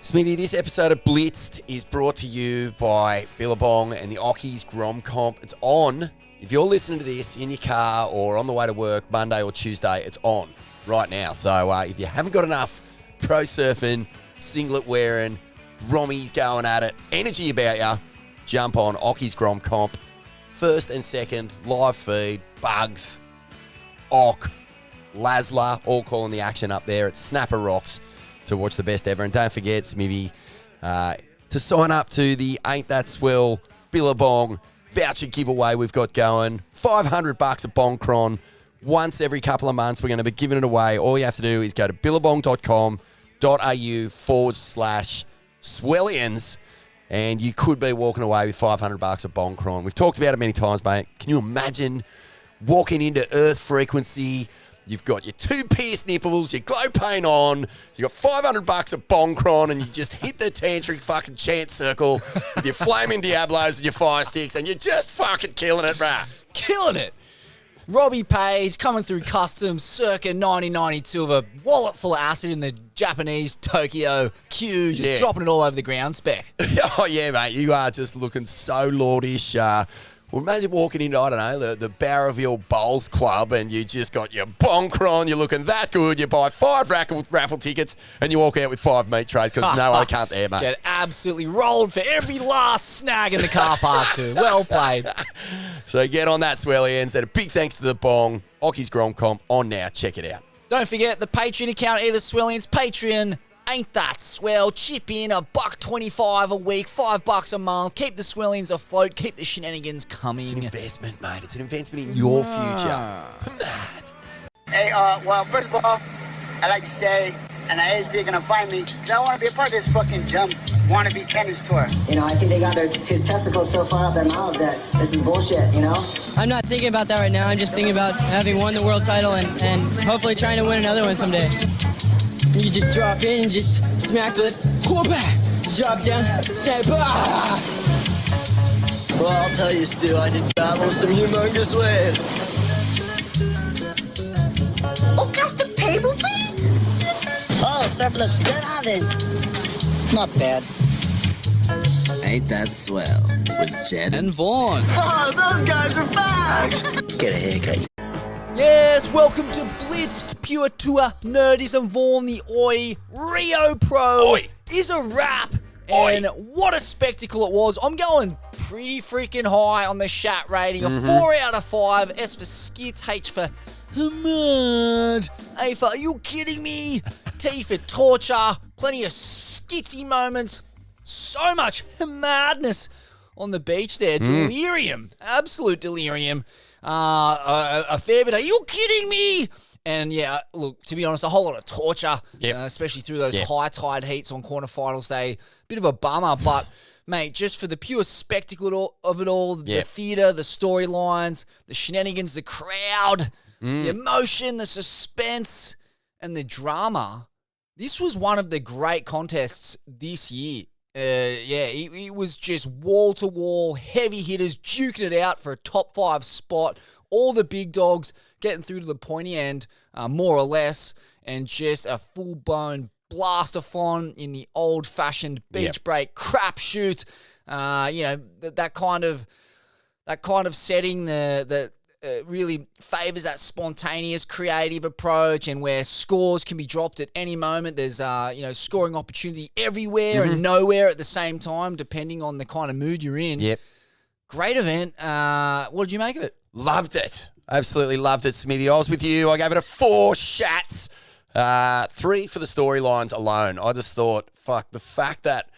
Smithy, this episode of Blitzed is brought to you by Billabong and the Ockies Grom Comp. It's on. If you're listening to this in your car or on the way to work Monday or Tuesday, it's on right now. So if you haven't got enough pro surfing, singlet wearing, Grommies going at it, energy about you, jump on Ockies Grom Comp. First and second, live feed, Bugs, Ock, Laszlo, all calling the action up there. It's Snapper Rocks to watch the best ever. And don't forget, Smithy, to sign up to the Ain't That Swell Billabong voucher giveaway we've got going. $500 at Bongcron. Once every couple of months, we're going to be giving it away. All you have to do is go to billabong.com.au/Swellians, and you could be walking away with $500 at Bongcron. We've talked about it many times, mate. Can you imagine walking into Earth frequency? You've got your two pierced nipples, your glow paint on, you got $500 at Bongcron, and you just hit the tantric fucking chant circle with your flaming Diablos and your fire sticks, and you're just fucking killing it, bruh. Killing it. Robbie Page coming through customs circa 1992 with a wallet full of acid in the Japanese Tokyo queue, just dropping it all over the ground spec. Oh, yeah, mate. You are just looking so lordish. Well, imagine walking into, I don't know, the Barraville Bowls Club, and you just got your Bongcron, you're looking that good, you buy 5 raffle tickets, and you walk out with 5 meat trays because there's no other cunt there, mate. Get absolutely rolled for every last snag in the car park too. Well played. So get on that, Swellians, and a big thanks to the Bong, Ockies Grom Comp, on now. Check it out. Don't forget the Patreon account, either Swellians, Patreon. Ain't that swell? Chip in $1.25 a week, $5 a month. Keep the Swellians afloat. Keep the shenanigans coming. It's an investment, mate. It's an investment in your future. Hey, well, first of all, I'd like to say, and I ASP are gonna find me, because I want to be a part of this fucking dumb wannabe tennis tour. You know, I think they got his testicles so far up their mouths that this is bullshit, you know? I'm not thinking about that right now. I'm just thinking about having won the world title and hopefully trying to win another one someday. You just drop in and just smack the drop down, say bah! Well, I'll tell you, Stu, I did travel some humongous ways. Oh, just the paper, please? Oh, surf looks good on it. Not bad. Ain't That Swell with Jed And Vaughn. Oh, those guys are back! Get a haircut. Yes, welcome to Blitzed, Pure Tour, Nerdies and Vaughn. The Oi Rio Pro is a wrap. And what a spectacle it was. I'm going pretty freaking high on the chat rating. A 4 out of 5. S for skits, H for hamad, A for are you kidding me? T for torture. Plenty of skitsy moments. So much madness on the beach there. Delirium. Absolute delirium. A fair bit. Are you kidding me? And yeah, look, to be honest, a whole lot of torture, especially through those high tide heats on quarterfinals day. Bit of a bummer, but mate, just for the pure spectacle of it all, the theatre, the storylines, the shenanigans, the crowd, the emotion, the suspense, and the drama. This was one of the great contests this year. It was just wall-to-wall, heavy hitters duking it out for a top 5 spot. All the big dogs getting through to the pointy end, more or less, and just a full-blown blast-a-thon in the old-fashioned beach break crapshoot. That kind of setting that really favours that spontaneous, creative approach, and where scores can be dropped at any moment. There's scoring opportunity everywhere and nowhere at the same time, depending on the kind of mood you're in. Yep. Great event. What did you make of it? Loved it. Absolutely loved it, Smithy. I was with you. I gave it a 4 shats. 3 for the storylines alone. I just thought, fuck, the fact that,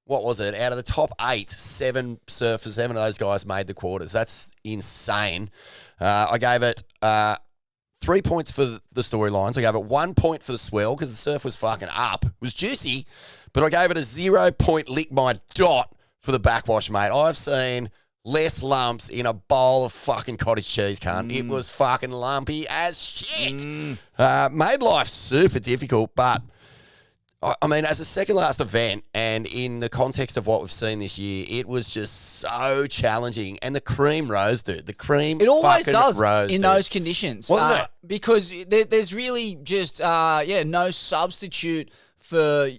what was it, out of the top 8, 7 surfers, 7 of those guys made the quarters. That's insane. I gave it 3 points for the storylines. I gave it 1 point for the swell because the surf was fucking up. It was juicy, but I gave it a 0 point lick my dot for the backwash, mate. I've seen less lumps in a bowl of fucking cottage cheese, cunt. It was fucking lumpy as shit. Made life super difficult, but I mean, as a second last event and in the context of what we've seen this year, it was just so challenging. And the cream rose, dude. The cream It always fucking does rose, in dude. those conditions. Wasn't it? Because there's really just, no substitute for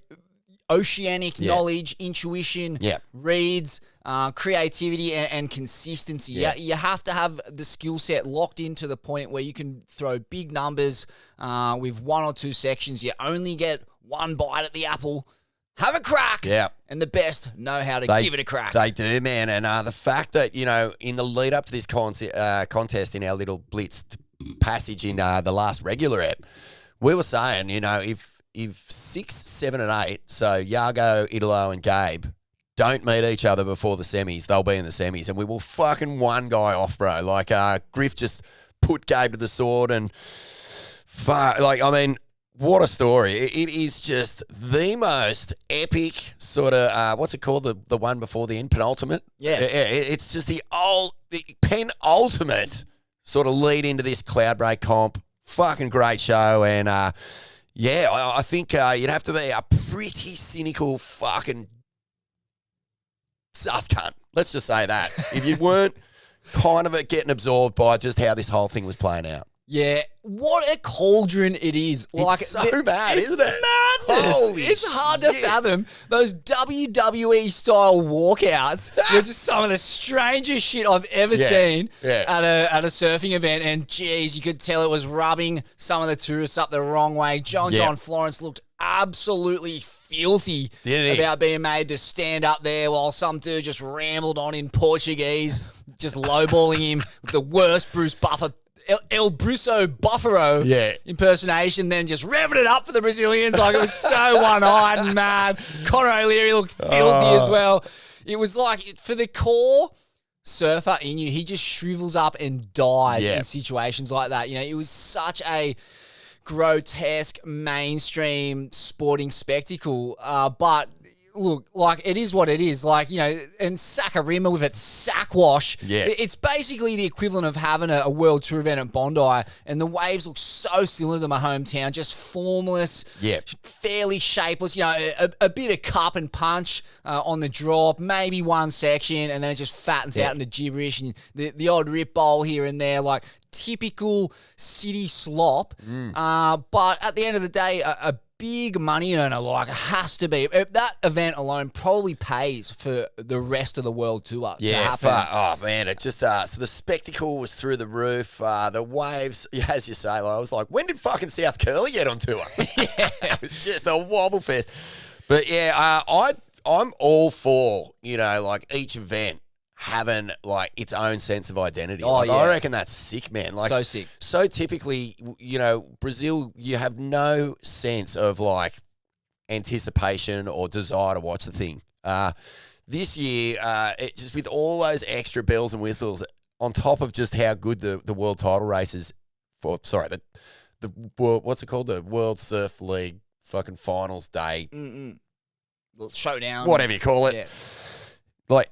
oceanic knowledge, intuition, reads, creativity, and consistency. Yeah. You have to have the skill set locked in to the point where you can throw big numbers with 1 or 2 sections. You only get one bite at the apple. Have a crack. Yeah. And the best know how to give it a crack. They do, man. And the fact that, in the lead up to this contest in our little Blitzed passage in the last regular ep, we were saying, if 6, 7, and 8, so Yago, Italo, and Gabe, don't meet each other before the semis, they'll be in the semis. And we will fucking one guy off, bro. Like, Griff just put Gabe to the sword and, what a story. It is just the most epic sort of, what's it called? The one before the end, penultimate? Yeah. It's just the penultimate sort of lead into this Cloudbreak comp. Fucking great show. And, I think you'd have to be a pretty cynical fucking sus cunt. Let's just say that. If you weren't kind of getting absorbed by just how this whole thing was playing out. Yeah, what a cauldron it is. It's so bad, isn't it? Madness. Holy it's hard to fathom. Those WWE-style walkouts were just some of the strangest shit I've ever seen at a surfing event. And, geez, you could tell it was rubbing some of the tourists up the wrong way. John Florence looked absolutely filthy about being made to stand up there while some dude just rambled on in Portuguese, just lowballing him with the worst Bruce Buffer El Bruso Buffaro impersonation, then just revving it up for the Brazilians like it was so one-eyed and mad. Conor O'Leary looked filthy as well. It was like, for the core surfer in you, he just shrivels up and dies in situations like that. It was such a grotesque, mainstream sporting spectacle, but look, like, it is what it is. Like, and Sakarima with its sack wash. Yeah. It's basically the equivalent of having a World Tour event at Bondi, and the waves look so similar to my hometown, just formless, fairly shapeless, a bit of cup and punch on the drop, maybe one section, and then it just fattens out into gibberish, and the odd rip bowl here and there, like typical city slop. But at the end of the day, a big money earner, like, has to be. That event alone probably pays for the rest of the world tour to happen. Oh, man, it just, so the spectacle was through the roof. The waves, as you say, I was like, when did fucking South Curly get on tour? It was just a wobble fest. But, I'm all for, each event having, its own sense of identity. I reckon that's sick, man. So sick. So typically, Brazil, you have no sense of, anticipation or desire to watch the thing. This year, it just with all those extra bells and whistles, on top of just how good the world title races the world, what's it called? The World Surf League fucking finals day. Showdown. Whatever you call it. Yeah.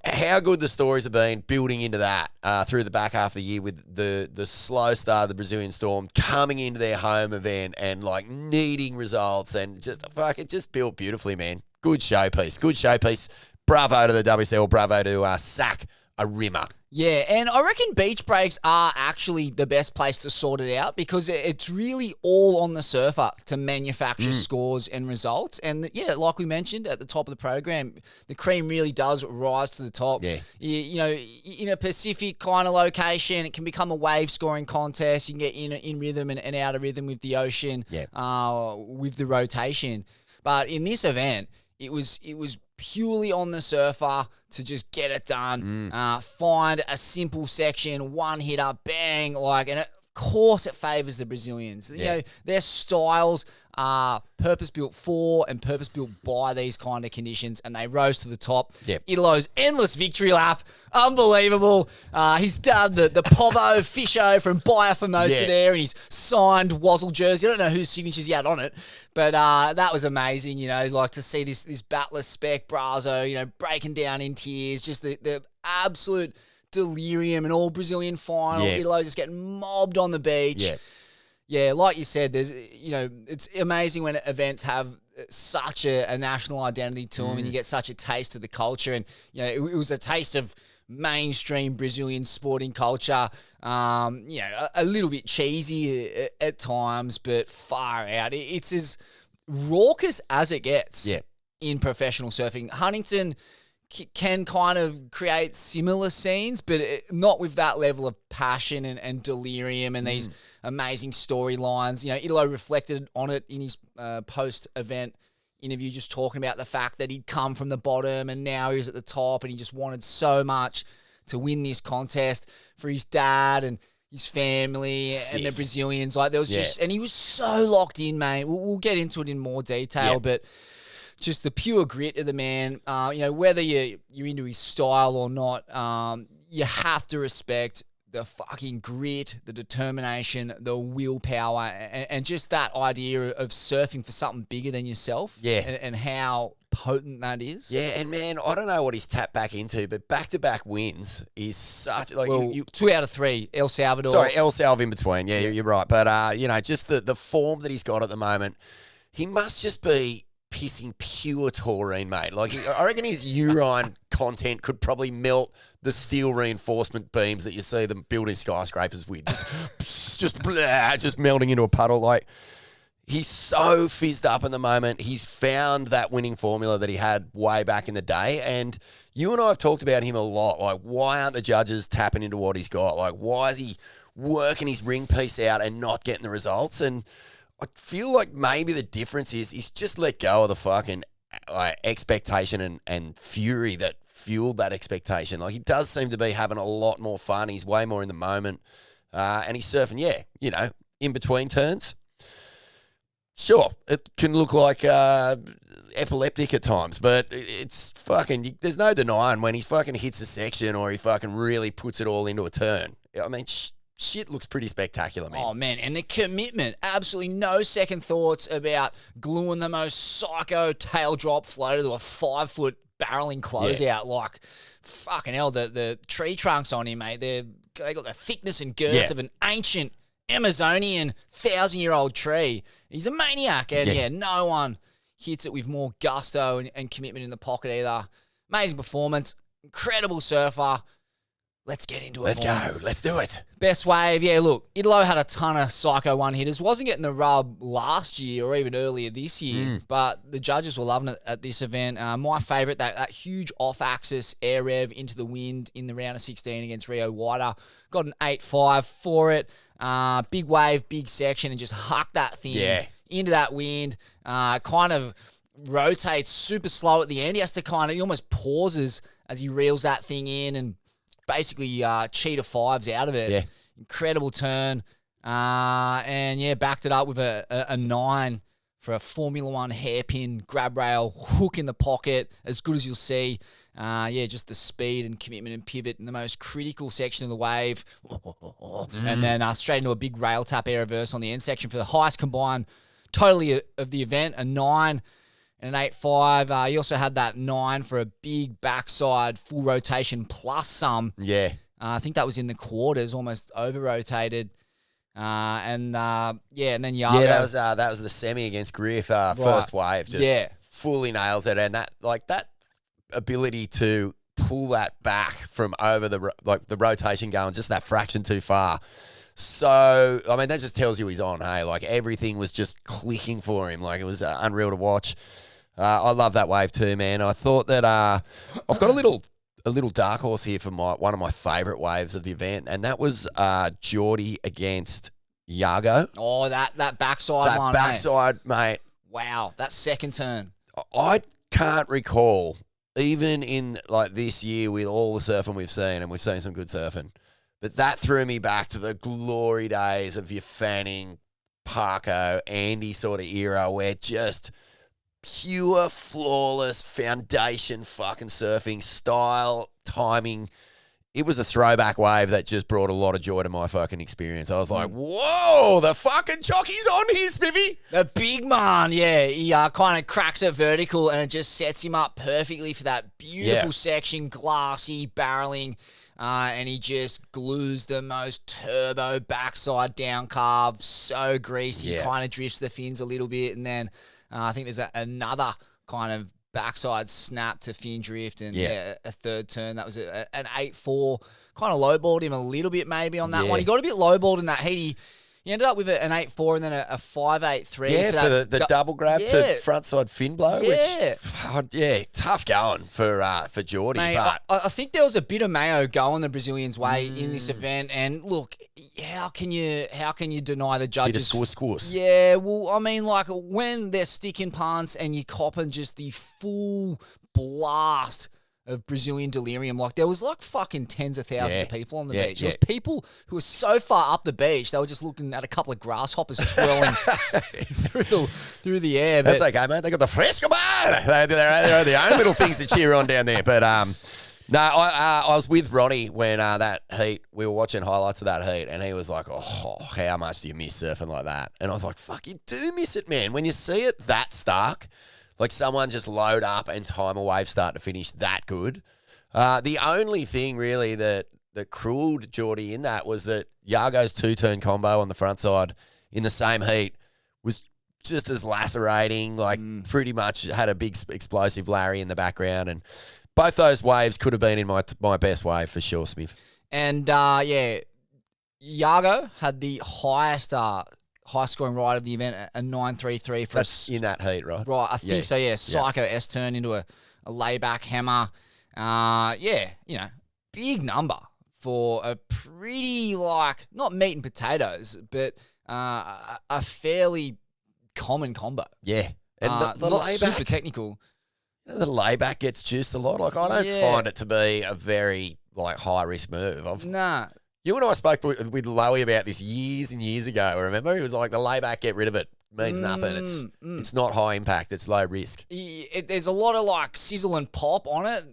How good the stories have been building into that through the back half of the year with the slow start of the Brazilian Storm coming into their home event and, needing results and just, it just built beautifully, man. Good showpiece. Bravo to the WCL. Bravo to Sack a rimmer. Yeah, and I reckon beach breaks are actually the best place to sort it out because it's really all on the surfer to manufacture scores and results. And, like we mentioned at the top of the program, the cream really does rise to the top. Yeah. In a Pacific kind of location, it can become a wave scoring contest. You can get in rhythm and out of rhythm with the ocean, with the rotation. But in this event, it was purely on the surfer to just get it done, find a simple section, one hitter, bang, and of course it favours the Brazilians. Their styles are purpose-built for and purpose-built by these kind of conditions, and they rose to the top. Italo's endless victory lap, unbelievable. He's done the Povo Fisho from Baia Formosa there, and he's signed Wazzle jersey. I don't know whose signatures he had on it, but that was amazing, to see this battler spec Brazo, breaking down in tears, just the absolute delirium, an all-Brazilian final. Italo just getting mobbed on the beach. Yeah, like you said, there's it's amazing when events have such a national identity to them and you get such a taste of the culture. And, it was a taste of mainstream Brazilian sporting culture. A little bit cheesy at times, but far out. It's as raucous as it gets. in professional surfing. Huntington can kind of create similar scenes, but not with that level of passion and delirium and these amazing storylines. You know, Italo reflected on it in his post-event interview, just talking about the fact that he'd come from the bottom and now he was at the top and he just wanted so much to win this contest for his dad and his family and the Brazilians. Like, there was just, and he was so locked in, mate. We'll get into it in more detail, but just the pure grit of the man. You know, whether you're into his style or not, you have to respect the fucking grit, the determination, the willpower, and just that idea of surfing for something bigger than yourself. Yeah. And how potent that is. Yeah, and man, I don't know what he's tapped back into, but back-to-back wins is such... like well, 2 out of 3, El Salvador. Sorry, El Salv in between. Yeah, you're right. But, you know, just the form that he's got at the moment, he must just be pissing pure taurine, mate. Like, I reckon his urine content could probably melt the steel reinforcement beams that you see them building skyscrapers with. Just melting into a puddle. Like, he's so fizzed up at the moment. He's found that winning formula that he had way back in the day. And you and I have talked about him a lot. Like, why aren't the judges tapping into what he's got? Like, why is he working his ring piece out and not getting the results? And I feel like maybe the difference is he's just let go of the fucking expectation and fury that fueled that expectation. Like, he does seem to be having a lot more fun. He's way more in the moment. And he's surfing, you know, in between turns. Sure, it can look like epileptic at times, but it's fucking... there's no denying when he fucking hits a section or he fucking really puts it all into a turn. I mean, shit looks pretty spectacular, man. Oh, man, and the commitment. Absolutely no second thoughts about gluing the most psycho tail drop floater to a 5-foot barreling closeout. Like, fucking hell, the tree trunks on him, mate. They got the thickness and girth of an ancient Amazonian 1,000-year-old tree. He's a maniac, and no one hits it with more gusto and commitment in the pocket either. Amazing performance, incredible surfer. Let's get into it. Let's go. Let's do it. Best wave. Yeah, look, Italo had a ton of psycho one-hitters. Wasn't getting the rub last year or even earlier this year, but the judges were loving it at this event. My favourite, that huge off-axis air rev into the wind in the round of 16 against Rio Wider. Got an 8.5 for it. Big wave, big section, and just huck that thing into that wind. Kind of rotates super slow at the end. He almost pauses as he reels that thing in and basically cheetah fives out of it. Yeah. Incredible turn. And backed it up with a 9 for a Formula One hairpin grab rail hook in the pocket, as good as you'll see. Just the speed and commitment and pivot in the most critical section of the wave. And then straight into a big rail tap air reverse on the end section for the highest combined totally of the event, a 9 and an 8.5. He also had that 9 for a big backside full rotation plus some. Yeah. I think that was in the quarters, almost over-rotated. And then Yago. Yeah, that was the semi against Griff, first wave. Just fully nails it. And that ability to pull that back from over the rotation going just that fraction too far. So, I mean, that just tells you he's on, hey? Like, everything was just clicking for him. Like, it was unreal to watch. I love that wave too, man. I thought that I've got a little dark horse here for one of my favourite waves of the event, and that was Geordie against Yago. Oh, that backside one. That backside, mate. Wow, that second turn. I can't recall, even in like this year with all the surfing we've seen, and we've seen some good surfing, but that threw me back to the glory days of your Fanning, Parko, Andy sort of era where just pure, flawless, foundation fucking surfing, style, timing. It was a throwback wave that just brought a lot of joy to my fucking experience. I was like, whoa, the fucking jockey's on here, Smithy. The big man, yeah. He kind of cracks it vertical and it just sets him up perfectly for that beautiful section, glassy, barreling. And he just glues the most turbo backside down carve, so greasy, kind of drifts the fins a little bit. And then I think there's another kind of backside snap to fin drift and a third turn. That was an 8.4. Kind of lowballed him a little bit maybe on that one. He got a bit lowballed in that heat. He ended up with an 8-4 and then a 5-8-3. Yeah, for the double grab to frontside fin blow, Yeah. which, tough going for Geordie. Mate, but I think there was a bit of mayo going the Brazilians' way in this event. And look, how can you deny the judges? bit of squoose. Yeah, well, I mean, like when they're sticking punts and you're copping just the full blast of Brazilian delirium, like there was like fucking tens of thousands of people on the beach. There was people who were so far up the beach they were just looking at a couple of grasshoppers twirling through the air. That's okay, mate. They got the fresco bar. They're the only little things to cheer on down there. But no, I was with Ronnie when that heat. We were watching highlights of that heat, and he was like, "Oh, how much do you miss surfing like that?" And I was like, "Fuck, you do miss it, man. When you see it that stark." Like someone just load up and time a wave start to finish that good. The only thing really that cruelled Geordie in that was that Yago's 2-turn combo on the front side in the same heat was just as lacerating, like pretty much had a big explosive Larry in the background. And both those waves could have been in my best wave for sure, Smith. And, Yago had the highest high-scoring ride of the event, a 9.33 for That's in that heat, right? Right, I think so, yeah. Psycho S-turn into a layback hammer. Big number for a pretty, like, not meat and potatoes, but a fairly common combo. Yeah. And the not layback, super technical. the layback gets juiced a lot. Like, I don't find it to be a very, like, high-risk move. Nah. You and I spoke with Lowy about this years and years ago, remember? He was like, the layback, get rid of it. Means nothing. It's not high impact. It's low risk. There's a lot of, like, sizzle and pop on it,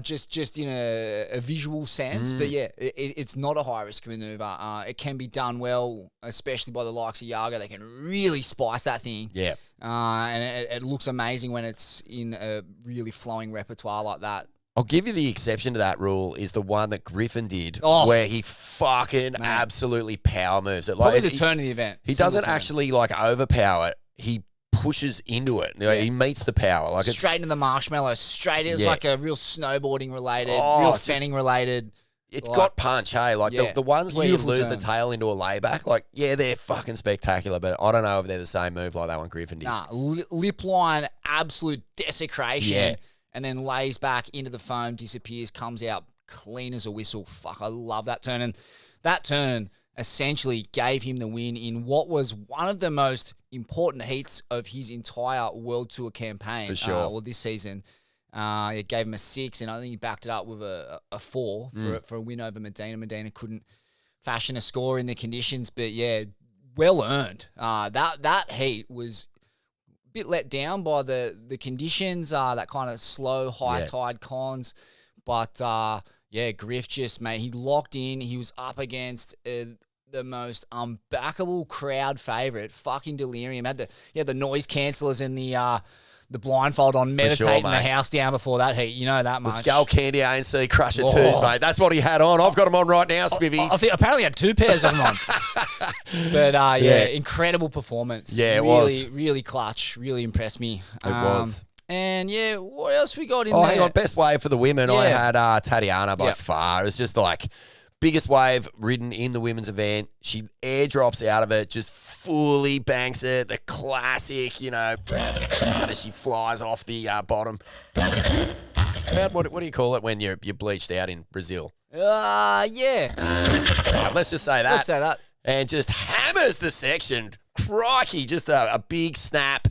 just in a visual sense. But, yeah, it's not a high-risk maneuver. It can be done well, especially by the likes of Yago. They can really spice that thing. Yeah. And it looks amazing when it's in a really flowing repertoire like that. I'll give you the exception to that rule is the one that Griffin did where he fucking absolutely power moves it. Like, Probably the turn of the event. He doesn't actually like overpower it. He pushes into it. You know, he meets the power. Like straight into the marshmallow. Straight. It's like a real snowboarding related, real fanning related. It's got punch, hey? Like the ones where Beautiful you lose turn. the tail into a layback, like, they're fucking spectacular, but I don't know if they're the same move like that one Griffin did. Nah, lip line, absolute desecration. Yeah. And then lays back into the foam, disappears, comes out clean as a whistle. Fuck, I love that turn. And that turn essentially gave him the win in what was one of the most important heats of his entire World Tour campaign. For sure. This season. It gave him a 6, and I think he backed it up with a 4 for a win over Medina. Medina couldn't fashion a score in the conditions, but yeah, well earned. That heat was bit let down by the conditions, that kind of slow high tide cons, but Griff just, mate, he locked in. He was up against the most unbackable crowd favorite, fucking Delirium. He had the noise cancellers and the blindfold on, meditating the house down before that heat. You know that much. The Skull Candy ANC Crusher 2s, mate. That's what he had on. I've got him on right now, Spivvy. I think apparently he had 2 pairs of them on. But incredible performance. Yeah, it really, was. Really clutch. Really impressed me. It was. And what else we got in there? Oh, hang on. Best wave for the women. I had Tatiana by far. It was just like biggest wave ridden in the women's event. She airdrops out of it, just fully banks it. The classic, as she flies off the bottom. What do you call it when you're bleached out in Brazil? Let's just say that. Let's say that. And just hammers the section. Crikey, just a big snap.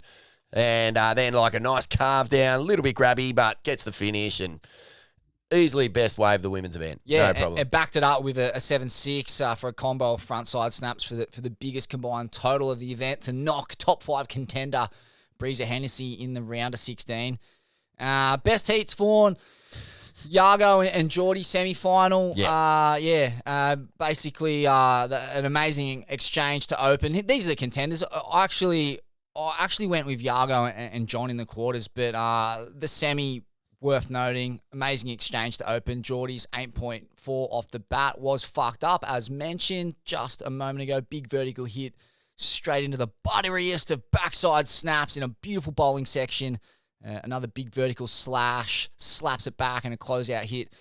And then like a nice carve down, a little bit grabby, but gets the finish and easily best wave of the women's event. Yeah, no problem. And backed it up with a 7.6 for a combo of front side snaps for the biggest combined total of the event to knock top 5 contender Breezer Hennessy in the round of 16. Best heats, Vaughan. Yago and Geordie semi-final. Basically an amazing exchange to open. These are the contenders. I actually went with Yago and John in the quarters, but the semi, worth noting, amazing exchange to open. Geordie's 8.4 off the bat was fucked up, as mentioned just a moment ago. Big vertical hit straight into the butteriest of backside snaps in a beautiful bowling section. Another big vertical slash, slaps it back, and a closeout hit.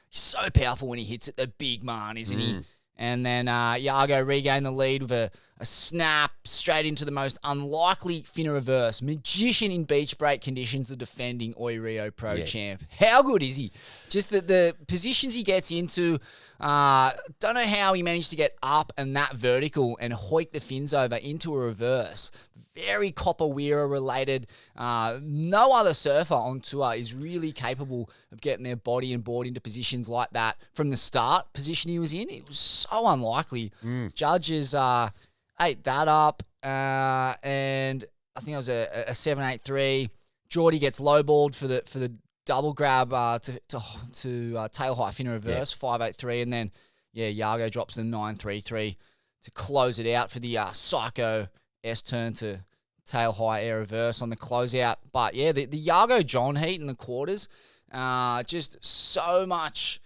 He's so powerful when he hits it, the big man, isn't he? And then Yago regained the lead with a snap straight into the most unlikely finner reverse. Magician in beach break conditions, the defending Oi Rio Pro champ. How good is he? Just the positions he gets into. Don't know how he managed to get up and that vertical and hoik the fins over into a reverse. Very Copper-Weira related. No other surfer on tour is really capable of getting their body and board into positions like that from the start position he was in. It was so unlikely. Judges ate that up, and I think it was a 7.83. Geordie gets lowballed for the double grab to tail high finner reverse, 5.83, and then Yago drops the 9.33 to close it out for the psycho S-turn to tail high air reverse on the closeout. But the Yago John heat in the quarters, just so much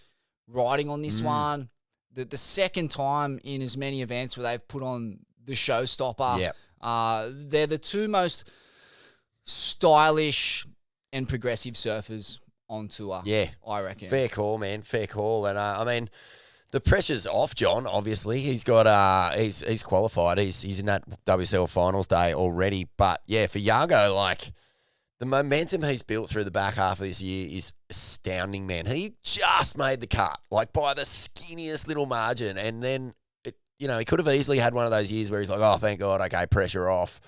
riding on this one. The second time in as many events where they've put on the showstopper. They're the two most stylish and progressive surfers on tour. I reckon. Fair call, man. Fair call. And I mean, the pressure's off John, obviously. He's got he's qualified. He's in that WSL finals day already. But for Yago, like, the momentum he's built through the back half of this year is astounding, man. He just made the cut, like, by the skinniest little margin. And then, he could have easily had one of those years where he's like, oh, thank God, okay, pressure off.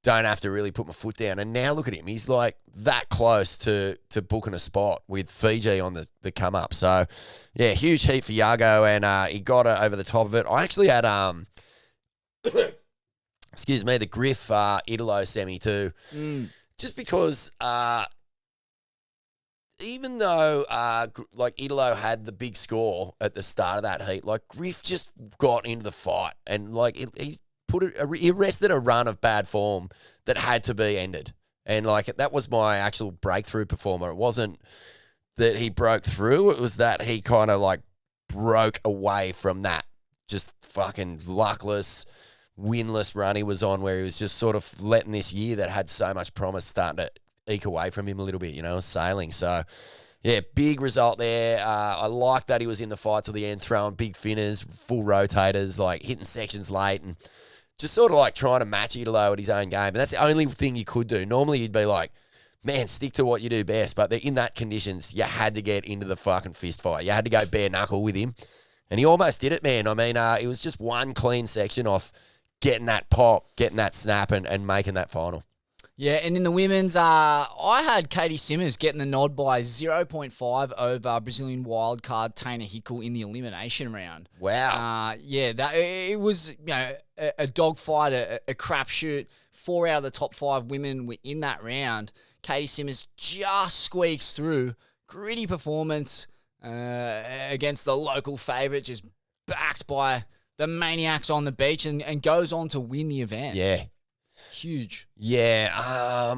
Don't have to really put my foot down. And now look at him. He's like that close to booking a spot with Fiji on the come up. So, huge heat for Yago, and he got it over the top of it. I actually had, excuse me, the Griff Italo semi too. Just because even though like Italo had the big score at the start of that heat, like Griff just got into the fight and like he arrested a run of bad form that had to be ended. And like that was my actual breakthrough performer. It wasn't that he broke through, it was that he kind of like broke away from that just fucking luckless, winless run he was on, where he was just sort of letting this year that had so much promise starting to eke away from him a little bit, sailing. So, big result there. I like that he was in the fight till the end, throwing big finners, full rotators, like hitting sections late and just sort of like trying to match Italo at his own game. And that's the only thing you could do. Normally you'd be like, man, stick to what you do best. But in that conditions, you had to get into the fucking fist fight. You had to go bare knuckle with him. And he almost did it, man. I mean, it was just one clean section off getting that pop, getting that snap, and making that final. Yeah, and in the women's, I had Caity Simmers getting the nod by 0.5 over Brazilian wildcard Taina Hickel in the elimination round. Wow. It was a dogfight, a crapshoot. 4 out of the top 5 women were in that round. Caity Simmers just squeaks through. Gritty performance against the local favourite, just backed by the maniacs on the beach, and goes on to win the event. Yeah. Huge. Yeah.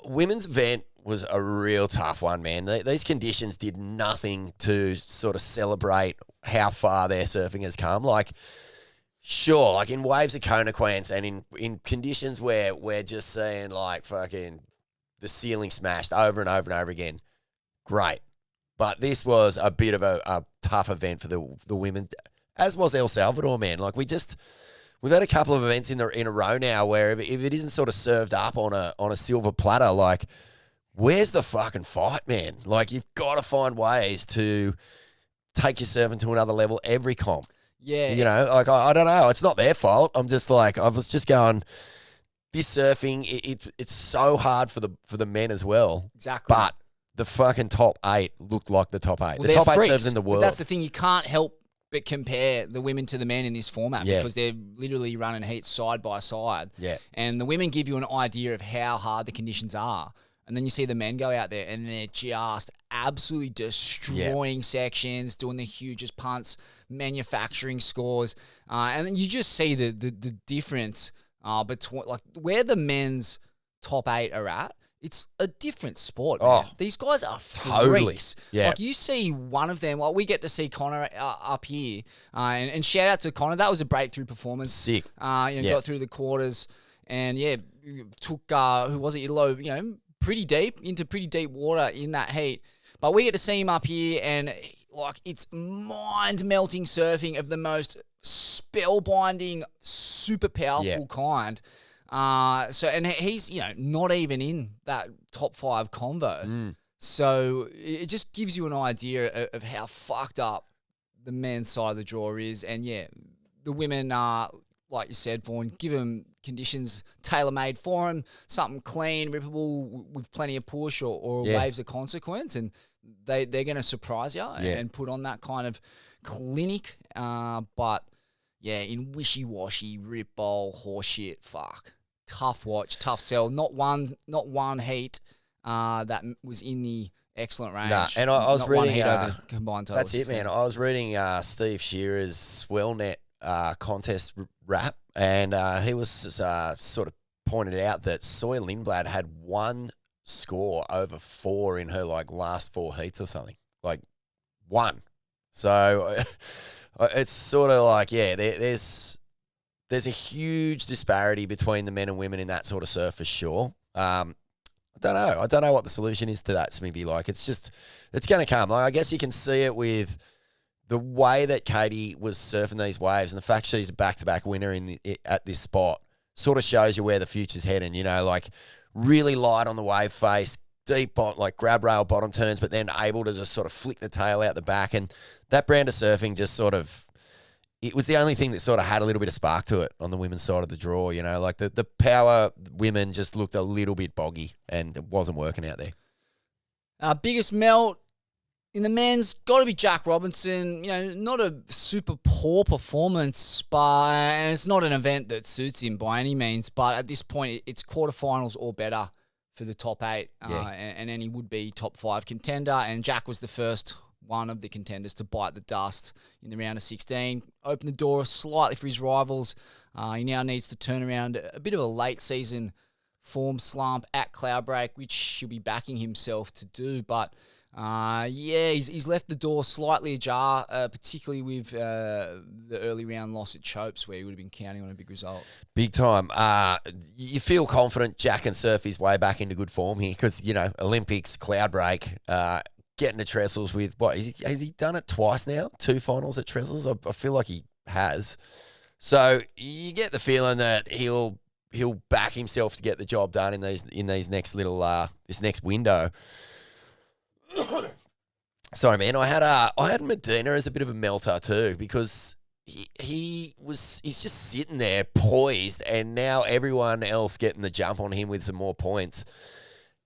Women's event was a real tough one, man. These conditions did nothing to sort of celebrate how far their surfing has come. Like, sure, like in waves of Conquence and in conditions where we're just seeing like fucking the ceiling smashed over and over and over again. Great. But this was a bit of a tough event for the women, as was El Salvador, man. Like we've had a couple of events in a row now where if it isn't sort of served up on a silver platter, like where's the fucking fight, man? Like you've got to find ways to take your surfing to another level every comp. Yeah. Like I don't know. It's not their fault. I'm just like, I was just going, this surfing, it's so hard for the men as well. Exactly. But the fucking top 8 looked like the top 8. Well, the top 8 freaks, serves in the world. But that's the thing. You can't help but compare the women to the men in this format because they're literally running heats side by side. Yeah. And the women give you an idea of how hard the conditions are. And then you see the men go out there and they're just absolutely destroying sections, doing the hugest punts, manufacturing scores. And then you just see the difference between like where the men's top 8 are at. It's a different sport, man. These guys are freaks. Yeah. Like, you see one of them, we get to see Connor up here. And shout out to Connor. That was a breakthrough performance. Sick. Got through the quarters and, took, who was it, Italo, into pretty deep water in that heat. But we get to see him up here and, Like, it's mind-melting surfing of the most spellbinding, super powerful kind. And he's, not even in that top 5 convo. So it just gives you an idea of how fucked up the men's side of the draw is. And the women are, like you said, Vaughan, give them conditions tailor-made for them, something clean, rippable with plenty of push or waves of consequence, and they're going to surprise you and put on that kind of clinic. But in wishy-washy, rip bowl, horseshit, fuck. Tough watch, tough sell. Not one heat that was in the excellent range. Nah, and I was reading combined total. That's it, man. I was reading Steve Shearer's SwellNet contest rap, and he was sort of pointed out that Soy Lindblad had one score over 4 in her last 4 heats or something, one. So it's sort of there's a huge disparity between the men and women in that sort of surf for sure. I don't know what the solution is to that, Smithy. It's going to come. I guess you can see it with the way that Caity was surfing these waves, and the fact she's a back-to-back winner at this spot sort of shows you where the future's heading. Really light on the wave face, deep grab rail bottom turns, but then able to just sort of flick the tail out the back. And that brand of surfing just sort of, it was the only thing that sort of had a little bit of spark to it on the women's side of the draw. The power women just looked a little bit boggy, and it wasn't working out there. Biggest melt in the men's got to be Jack Robinson. Not a super poor performance, and it's not an event that suits him by any means. But at this point, it's quarterfinals or better for the top 8, and then he would be top 5 contender. And Jack was the first one of the contenders to bite the dust in the round of 16. Opened the door slightly for his rivals. He now needs to turn around a bit of a late season form slump at Cloudbreak, which he'll be backing himself to do. But he's left the door slightly ajar, particularly with the early round loss at Chopes, where he would have been counting on a big result. Big time. You feel confident Jack can surf his way back into good form here because, Olympics, Cloudbreak, getting to Trestles with, has he done it twice now? 2 finals at Trestles? I feel like he has. So you get the feeling that he'll back himself to get the job done in these next little this next window. Sorry, man. I had Medina as a bit of a melter too, because he's just sitting there poised, and now everyone else getting the jump on him with some more points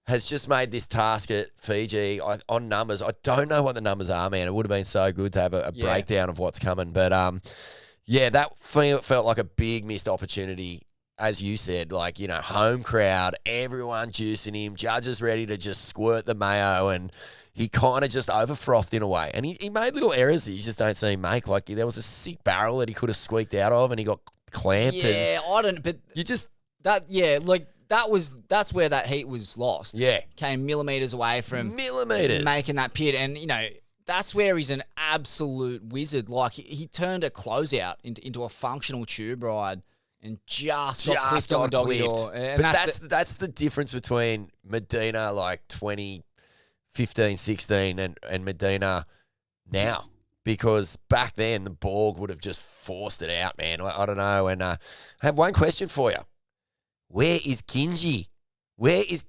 has just made this task at Fiji on numbers. I don't know what the numbers are, man. It would have been so good to have a breakdown of what's coming. But, that felt like a big missed opportunity, as you said. Home crowd, everyone juicing him, judges ready to just squirt the mayo, and he kind of just over-frothed in a way. And he made little errors that you just don't see him make. There was a sick barrel that he could have squeaked out of, and he got clamped. Yeah, I don't, but you just... That's where that heat was lost. Yeah. Came millimetres away from millimetres making that pit. And, that's where he's an absolute wizard. He turned a closeout into a functional tube ride and just got clipped on the doggy door. And that's the difference between Medina 2015, 16 and Medina now. Because back then the Borg would have just forced it out, man. I don't know. And I have one question for you. Where is Kinji? Where's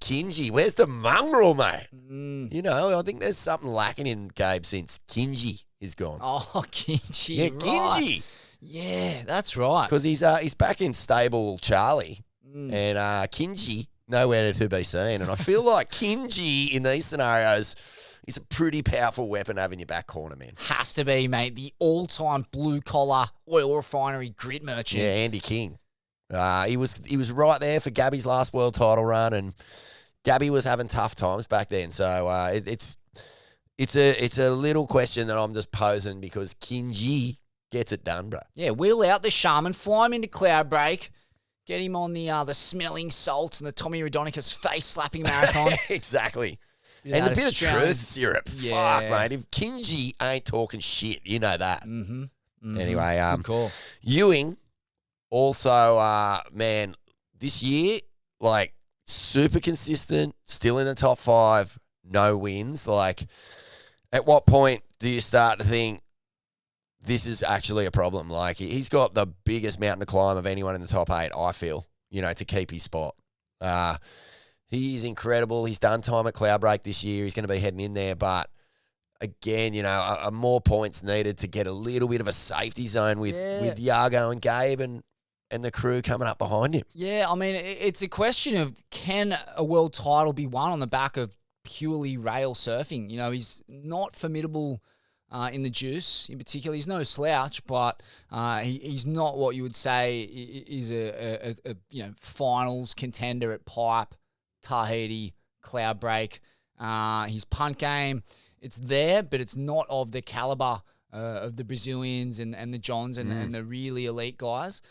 the mongrel, mate? I think there's something lacking in Gabe since Kinji is gone. Oh, Kinji. Yeah, right. Kinji. Yeah, that's right. Because he's back in stable Charlie. And Kinji, nowhere to be seen. And I feel like Kinji in these scenarios is a pretty powerful weapon to have in your back corner, man. Has to be, mate. The all-time blue-collar oil refinery grit merchant. Yeah, Andy King. He was right there for Gabby's last world title run, and Gabby was having tough times back then. So it's a little question that I'm just posing because Kinji gets it done, bro. Yeah, wheel out the shaman, fly him into Cloudbreak, get him on the smelling salts and the Tommy Radonicus face slapping marathon. Exactly. And a bit of truth syrup. Yeah. Fuck, mate. If Kinji ain't talking shit, you know that. Anyway, good call. Ewing. Also, man, this year, super consistent, still in the top 5, no wins. At what point do you start to think this is actually a problem? Like, he's got the biggest mountain to climb of anyone in the top 8, I feel, to keep his spot. He is incredible. He's done time at Cloudbreak this year. He's going to be heading in there. But, again, more points needed to get a little bit of a safety zone with Yago and Gabe and the crew coming up behind him. Yeah, I mean, it's a question of can a world title be won on the back of purely rail surfing? He's not formidable in the juice in particular. He's no slouch, but he's not what you would say is a finals contender at Pipe, Tahiti, Cloudbreak. His punt game, it's there, but it's not of the caliber of the Brazilians and the Johns and the really elite guys.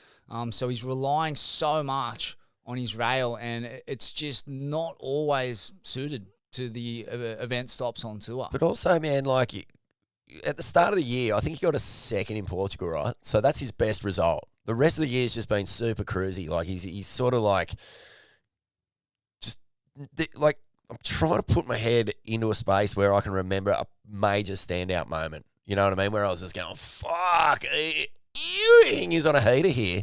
So he's relying so much on his rail, and it's just not always suited to the event stops on tour. But also, man, like, at the start of the year, I think he got a second in Portugal, right? So that's his best result. The rest of the year's just been super cruisy. Like, he's sort of like, I'm trying to put my head into a space where I can remember a major standout moment. You know what I mean? Where I was just going, fuck, Ewing is on a heater here.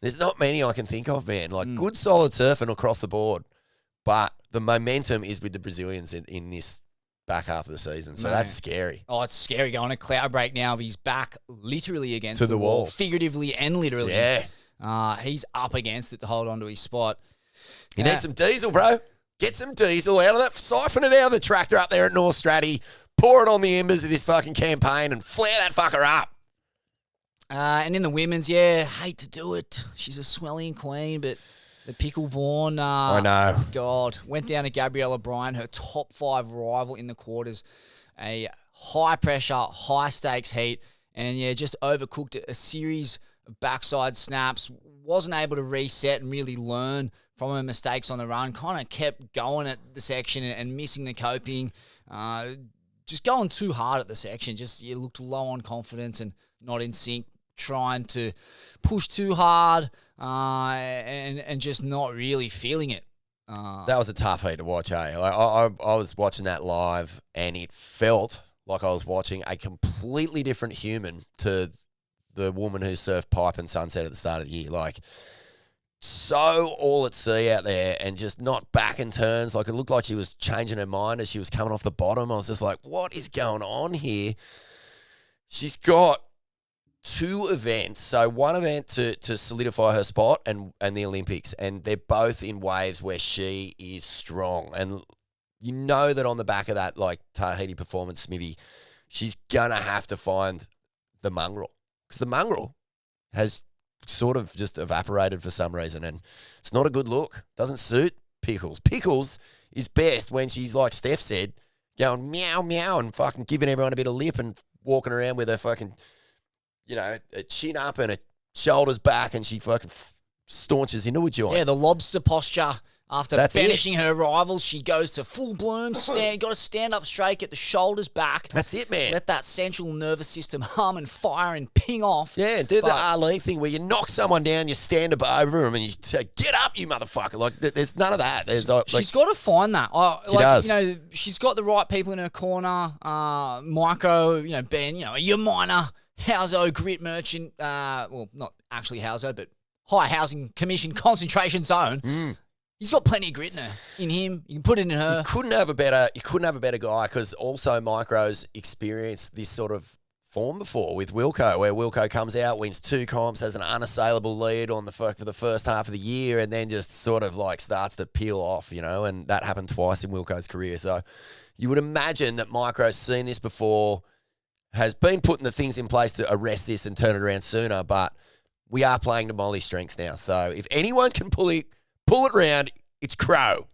There's not many I can think of, man. Like, good solid surfing across the board. But the momentum is with the Brazilians in this back half of the season. So that's scary. Oh, it's scary going to Cloudbreak now. He's back literally against the wall. Figuratively and literally. Yeah. He's up against it to hold on to his spot. He needs some diesel, bro. Get some diesel out of that. Siphon it out of the tractor up there at North Stratty. Pour it on the embers of this fucking campaign and flare that fucker up. And in the women's, hate to do it. She's a swelling queen, but the Pickle Vaughan, I know. God, went down to Gabriella Bryan, her top 5 rival in the quarters. A high-pressure, high-stakes heat, and, just overcooked a series of backside snaps. Wasn't able to reset and really learn from her mistakes on the run. Kind of kept going at the section and missing the coping. Just going too hard at the section. Just looked low on confidence and not in sync. Trying to push too hard and just not really feeling it. That was a tough heat to watch, eh? Like, I was watching that live, and it felt like I was watching a completely different human to the woman who surfed Pipe and Sunset at the start of the year. Like, so all at sea out there and just not back and turns. Like, it looked like she was changing her mind as she was coming off the bottom. I was just like, what is going on here? She's got 2 events. So one event to solidify her spot and the Olympics. And they're both in waves where she is strong. And you know that on the back of that, like, Tahiti performance, Smithy, she's going to have to find the mongrel. Because the mongrel has sort of just evaporated for some reason. And it's not a good look. Doesn't suit Pickles. Pickles is best when she's, like Steph said, going meow, meow and fucking giving everyone a bit of lip and walking around with her fucking, a chin up and her shoulders back, and she fucking staunches into a joint. Yeah, the lobster posture. After banishing her rivals, she goes to full bloom. Got to stand up straight, get the shoulders back. That's it, man. Let that central nervous system hum and fire and ping off. Yeah, do the Ali thing where you knock someone down, you stand up over them, and you say, "Get up, you motherfucker!" Like, there's none of that. She's got to find that. She does. She's got the right people in her corner. Micro, Ben, a minor Houso grit merchant. Well, not actually Houso, but high housing commission concentration zone. He's got plenty of grit in him. You can put it in her. You couldn't have a better guy, because also Micro's experienced this sort of form before with Wilco, where Wilco comes out, wins 2 comps, has an unassailable lead for the first half of the year, and then just sort of like starts to peel off, and that happened twice in Wilco's career. So you would imagine that Micro's seen this before, has been putting the things in place to arrest this and turn it around sooner, but we are playing to Molly's strengths now. So if anyone can pull it round, it's Crow.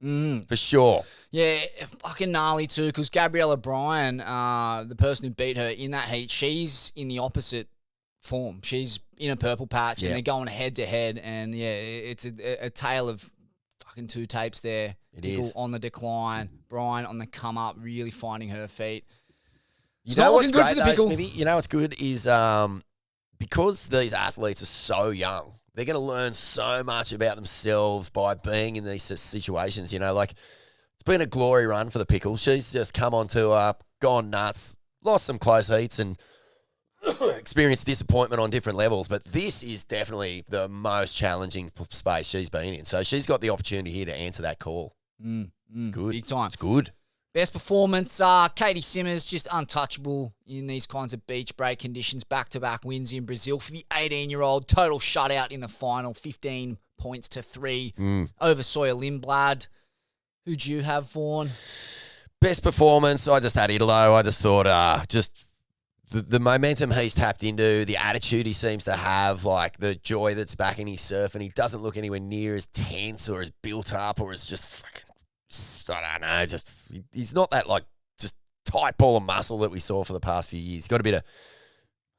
For sure. Yeah, fucking gnarly too, because Gabriella Bryan, the person who beat her in that heat, she's in the opposite form. She's in a purple patch, and they're going head to head, and it's a tale of fucking 2 tapes there. It is. On the decline, Bryan on the come up, really finding her feet. You know what's great though, Smithy? You know what's good is because these athletes are so young, they're going to learn so much about themselves by being in these situations. Like, it's been a glory run for the Pickle. She's just come onto gone nuts, lost some close heats and experienced disappointment on different levels. But this is definitely the most challenging space she's been in. So she's got the opportunity here to answer that call. Good. Big time. It's good. Best performance, Caity Simmers, just untouchable in these kinds of beach break conditions. Back-to-back wins in Brazil for the 18-year-old. Total shutout in the final, 15 points to 3 over Sawyer Lindblad. Who'd you have, Vaughn? Best performance, I just had Italo. I just thought just the momentum he's tapped into, the attitude he seems to have, like the joy that's back in his surf, and he doesn't look anywhere near as tense or as built up or as just fucking, I don't know, just he's not that like just tight ball of muscle that we saw for the past few years. He's got a bit of,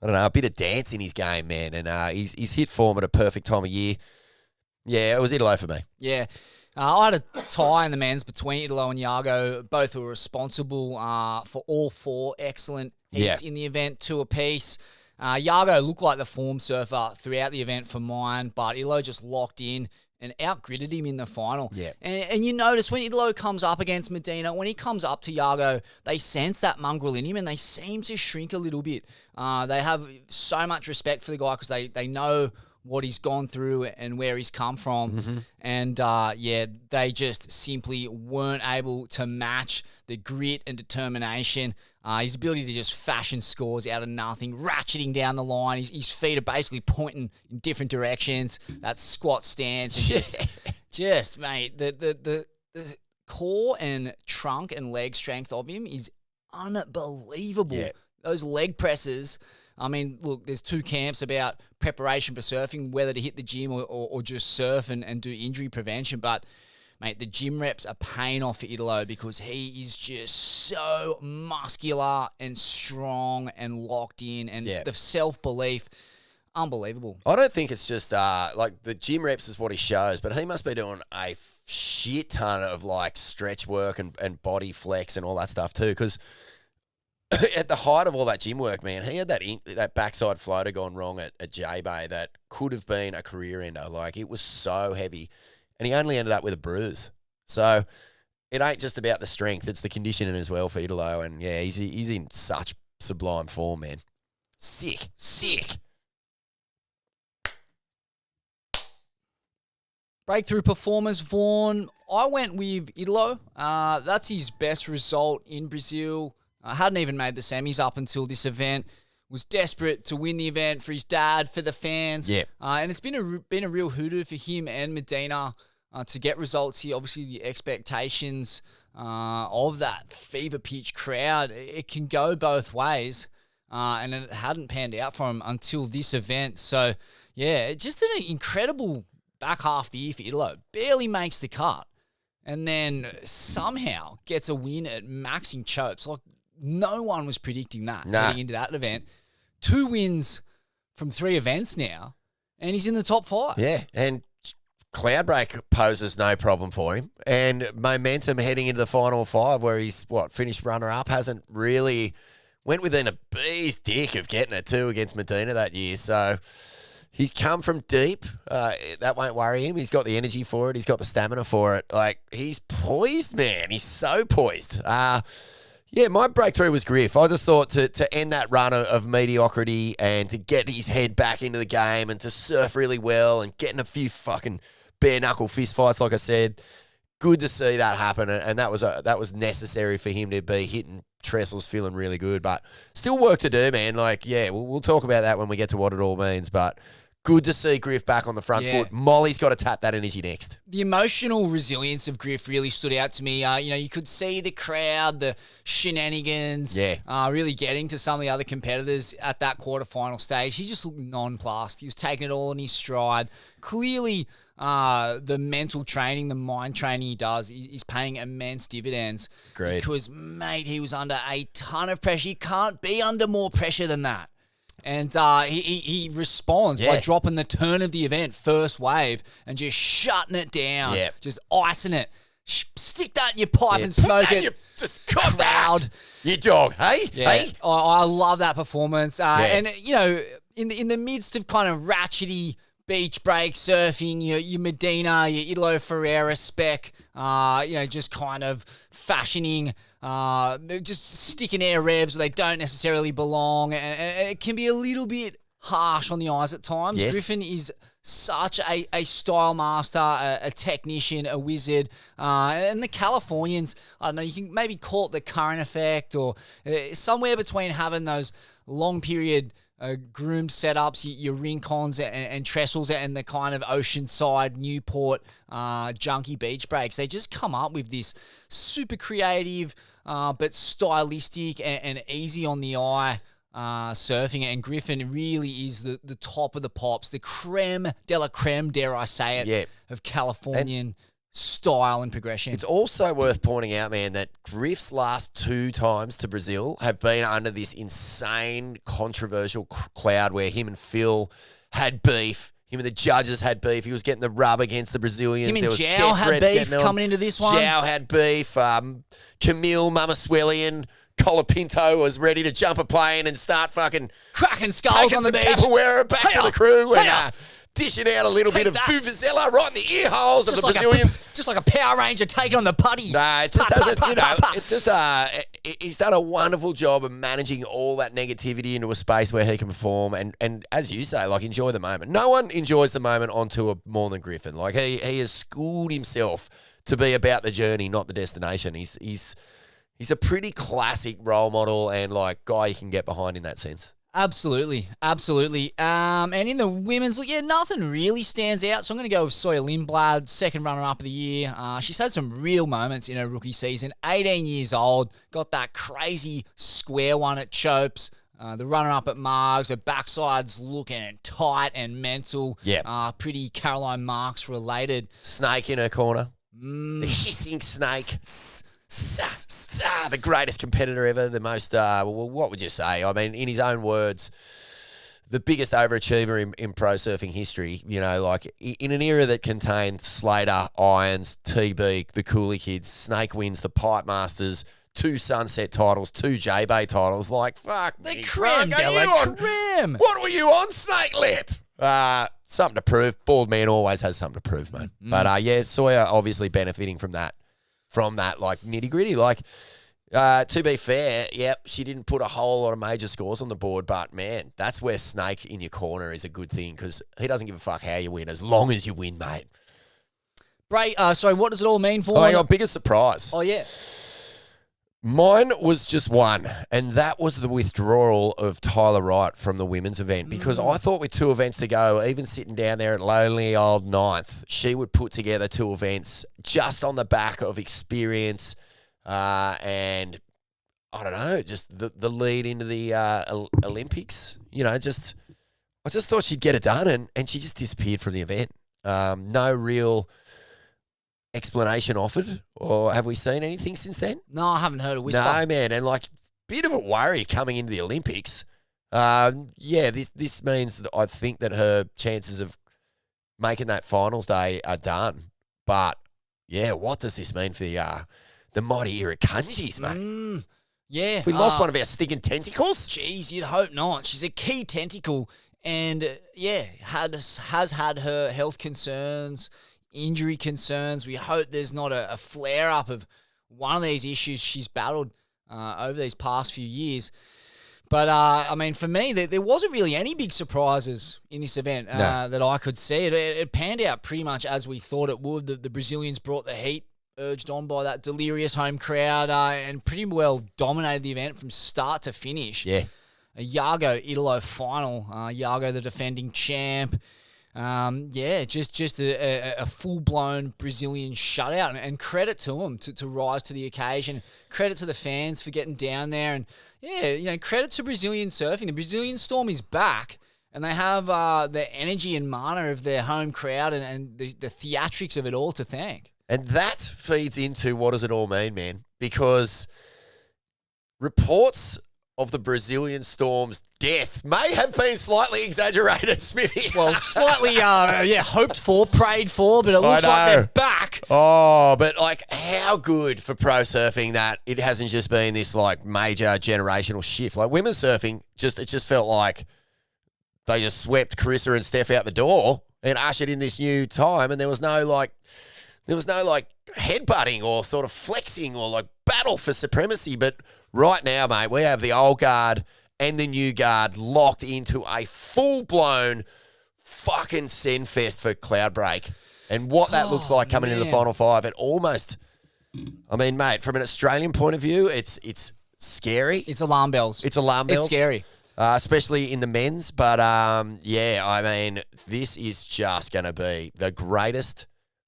I don't know, a bit of dance in his game, man, and he's hit form at a perfect time of year. Yeah, it was Italo for me. Yeah. I had a tie in the men's between Italo and Iago. Both were responsible for all 4 excellent heats in the event, 2 apiece. Iago looked like the form surfer throughout the event for mine, but Italo just locked in and out-gridded him in the final. Yeah. And you notice when Italo comes up against Medina, when he comes up to Iago, they sense that mongrel in him and they seem to shrink a little bit. They have so much respect for the guy because they know what he's gone through and where he's come from. And, they just simply weren't able to match the grit and determination. His ability to just fashion scores out of nothing, ratcheting down the line. His feet are basically pointing in different directions. That squat stance and just mate, the core and trunk and leg strength of him is unbelievable. Yeah. Those leg presses. I mean, look, there's 2 camps about preparation for surfing, whether to hit the gym or just surf and do injury prevention. But, mate, the gym reps are paying off for Italo because he is just so muscular and strong and locked in. And the self-belief, unbelievable. I don't think it's just, like, the gym reps is what he shows, but he must be doing a shit ton of, like, stretch work and body flex and all that stuff too, because at the height of all that gym work, man, he had that backside floater gone wrong at J-Bay that could have been a career ender. Like, it was so heavy, and he only ended up with a bruise. So it ain't just about the strength; it's the conditioning as well for Italo. And yeah, he's in such sublime form, man. Sick. Breakthrough performers, Vaughn. I went with Italo. That's his best result in Brazil. Hadn't even made the semis up until this event. Was desperate to win the event for his dad, for the fans. Yeah. And it's been a real hoodoo for him and Medina to get results here. Obviously, the expectations of that fever pitch crowd, it can go both ways. And it hadn't panned out for him until this event. So, yeah, just an incredible back half of the year for Italo. Barely makes the cut. And then somehow gets a win at maxing chopes. Like, no one was predicting that heading into that event. 2 wins from 3 events now, and he's in the top 5. Yeah, and Cloudbreak poses no problem for him. And momentum heading into the final 5 where he's, finished runner-up, hasn't really went within a bee's dick of getting it too against Medina that year. So he's come from deep. That won't worry him. He's got the energy for it. He's got the stamina for it. Like, he's poised, man. He's so poised. Yeah, my breakthrough was Griff. I just thought to end that run of mediocrity and to get his head back into the game and to surf really well and getting a few fucking bare-knuckle fist fights, like I said. Good to see that happen, and that was necessary for him to be hitting trestles feeling really good. But still work to do, man. Like, yeah, we'll talk about that when we get to what it all means, but good to see Griff back on the front foot. Molly's got to tap that energy next. The emotional resilience of Griff really stood out to me. You could see the crowd, the shenanigans, really getting to some of the other competitors at that quarterfinal stage. He just looked nonplussed. He was taking it all in his stride. Clearly, the mental training, the mind training he does is paying immense dividends. Great. Because, mate, he was under a ton of pressure. He can't be under more pressure than that. And he responds by dropping the turn of the event, first wave, and just shutting it down, just icing it. Stick that in your pipe and smoke it. Just got crowd. That. You dog, hey? Yeah. Hey? I love that performance. And, in the midst of kind of ratchety beach break surfing, your Medina, your Italo Ferreira spec, just kind of fashioning they're just sticking air revs where they don't necessarily belong. And it can be a little bit harsh on the eyes at times. Yes. Griffin is such a style master, a technician, a wizard. And the Californians, I don't know, you can maybe call it the current effect or somewhere between having those long period groomed setups, your rincons and trestles and the kind of oceanside Newport junky beach breaks. They just come up with this super creative but stylistic and easy on the eye surfing, and Griffin really is the top of the pops, the creme de la creme, dare I say it, of Californian style and progression. It's also worth pointing out, man, that Griff's last 2 times to Brazil have been under this insane controversial cloud where him and Phil had beef. Him and the judges had beef. He was getting the rub against the Brazilians. Him and There was Zhao death had threats beef coming into this one. Zhao had beef. Camille Mamaswellian Colapinto was ready to jump a plane and start fucking cracking skulls taking on the some beach. capoeira back to the crew and dishing out a little Take bit of that. vuvuzela right in the ear holes of the like Brazilians. just like a Power Ranger taking on the putties. Nah, it just doesn't, Pat, you know, pat, pat. it's just, he's done a wonderful job of managing all that negativity into a space where he can perform and as you say, like, enjoy the moment. No one enjoys the moment on tour more than Griffin. Like, he has schooled himself to be about the journey, not the destination. He's a pretty classic role model and, like, guy you can get behind in that sense. Absolutely. And in the women's, look, nothing really stands out. So I'm going to go with Sawyer Lindblad, second runner-up of the year. She's had some real moments in her rookie season. 18 years old, got that crazy square one at Chopes. The runner-up at Margs, her backside's looking tight and mental. Yeah. Pretty Caroline Marks related. Snake in her corner. The hissing snake. The greatest competitor ever, the most, what would you say? I mean, in his own words, the biggest overachiever in pro surfing history, you know, like in an era that contained Slater, Irons, TB, the Cooley kids, Snake wins the Pipe Masters, 2 Sunset titles, 2 J-Bay titles. Like, fuck The me. creme fuck, de are la you on- creme. What were you on, Snake Lip? Something to prove. Bald man always has something to prove, mate. But, Sawyer obviously benefiting from that, like, nitty-gritty. Like, to be fair, she didn't put a whole lot of major scores on the board, but, man, that's where Snake in your corner is a good thing because he doesn't give a fuck how you win as long as you win, mate. Bray, sorry, what does it all mean for? Oh, hang on, biggest surprise. Oh, yeah. Mine was just one, and that was the withdrawal of Tyler Wright from the women's event because I thought with 2 events to go, even sitting down there at lonely old 9th, she would put together 2 events just on the back of experience and, I don't know, just the lead into the Olympics. You know, I just thought she'd get it done, and she just disappeared from the event. No real explanation offered, or have we seen anything since then? No, I haven't heard a whisper. No, man, and like bit of a worry coming into the Olympics. This means that I think that her chances of making that finals day are done. But yeah, what does this mean for the mighty Irukandjis, mate? Yeah, We lost one of our sticking tentacles. Jeez, you'd hope not. She's a key tentacle, and has had her health concerns, injury concerns. We hope there's not a flare-up of one of these issues she's battled over these past few years. But, I mean, for me, there wasn't really any big surprises in this event that I could see. It panned out pretty much as we thought it would. The Brazilians brought the heat, urged on by that delirious home crowd, and pretty well dominated the event from start to finish. Yeah. A Iago Italo final. Iago, the defending champ. Just a full-blown Brazilian shutout, and credit to him to rise to the occasion. Credit to the fans for getting down there, and credit to Brazilian surfing. The Brazilian Storm is back, and they have the energy and mana of their home crowd and the theatrics of it all to thank. And that feeds into what does it all mean, man? Because reports of the Brazilian Storm's death may have been slightly exaggerated, Smithy. Well, slightly, hoped for, prayed for, but it looks like they're back. Oh, but like, how good for pro surfing that it hasn't just been this like major generational shift. Like women's surfing, it just felt like they just swept Carissa and Steph out the door and ushered in this new time, and there was no like There was no like headbutting or sort of flexing or like battle for supremacy. But right now, mate, we have the old guard and the new guard locked into a full-blown fucking send fest for Cloudbreak. And what that looks like coming into the final five, it almost, I mean, mate, from an Australian point of view, it's scary. It's alarm bells. It's alarm bells. It's scary. Especially in the men's. But, yeah, I mean, this is just going to be the greatest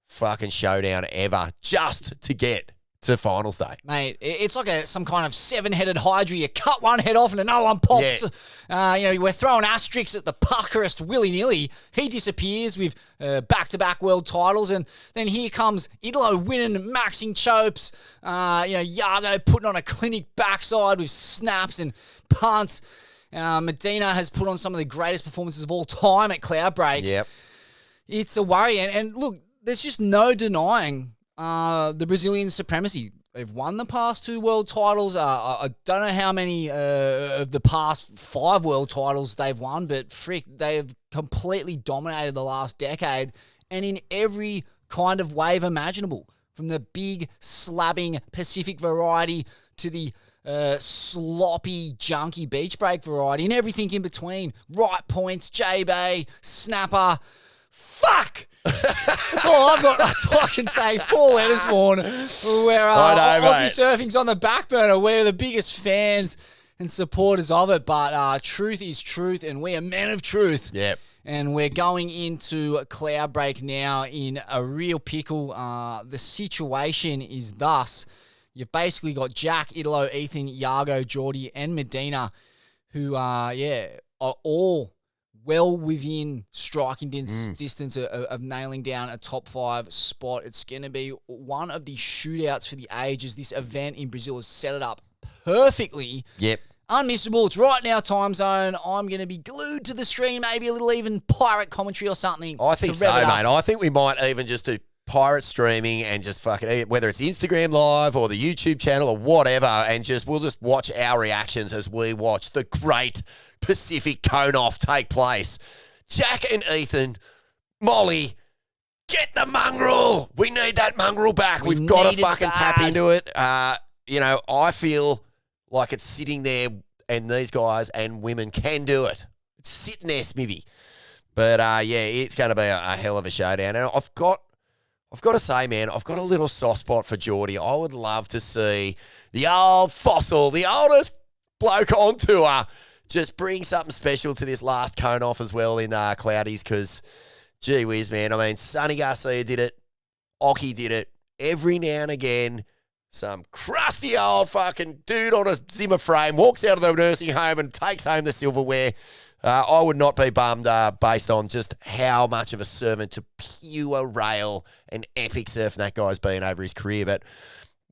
fucking showdown ever just to get to finals day. Mate, it's like some kind of 7-headed hydra. You cut one head off and another one pops. Yeah. We're throwing asterisks at the Parkerist willy-nilly. He disappears with back-to-back world titles, and then here comes Italo winning, maxing chopes. Yago putting on a clinic backside with snaps and punts. Medina has put on some of the greatest performances of all time at Cloudbreak. Yep. It's a worry, and look, there's just no denying the Brazilian supremacy. They've won the past 2 world titles. I don't know how many of the past 5 world titles they've won, but frick, they have completely dominated the last decade, and in every kind of wave imaginable, from the big slabbing Pacific variety to the sloppy, junky beach break variety, and everything in between. Right points, J-Bay, snapper. Fuck! That's all I've got. That's all I can say. 4 letters, Vaughn. Where Aussie surfing's on the back burner. We're the biggest fans and supporters of it. But truth is truth, and we are men of truth. Yep. And we're going into Cloudbreak now in a real pickle. The situation is thus. You've basically got Jack, Italo, Ethan, Yago, Geordie, and Medina, who are all well within striking distance of nailing down a top 5 spot. It's going to be one of the shootouts for the ages. This event in Brazil has set it up perfectly. Yep. Unmissable. It's right now time zone. I'm going to be glued to the screen, maybe a little even pirate commentary or something. I think so, mate. I think we might even just do pirate streaming and just fucking, whether it's Instagram Live or the YouTube channel or whatever, and we'll just watch our reactions as we watch the great Pacific cone-off take place. Jack and Ethan, Molly, get the mongrel. We need that mongrel back. We've got to fucking tap into it. I feel like it's sitting there, and these guys and women can do it. It's sitting there, Smithy. But, it's going to be a hell of a showdown. And I've got to say, man, I've got a little soft spot for Geordie. I would love to see the old fossil, the oldest bloke on tour, just bring something special to this last cone off as well in Cloudies, because, gee whiz, man, I mean, Sonny Garcia did it, Occy did it, every now and again, some crusty old fucking dude on a Zimmer frame walks out of the nursing home and takes home the silverware. I would not be bummed based on just how much of a servant to pure rail and epic surfing that guy's been over his career. But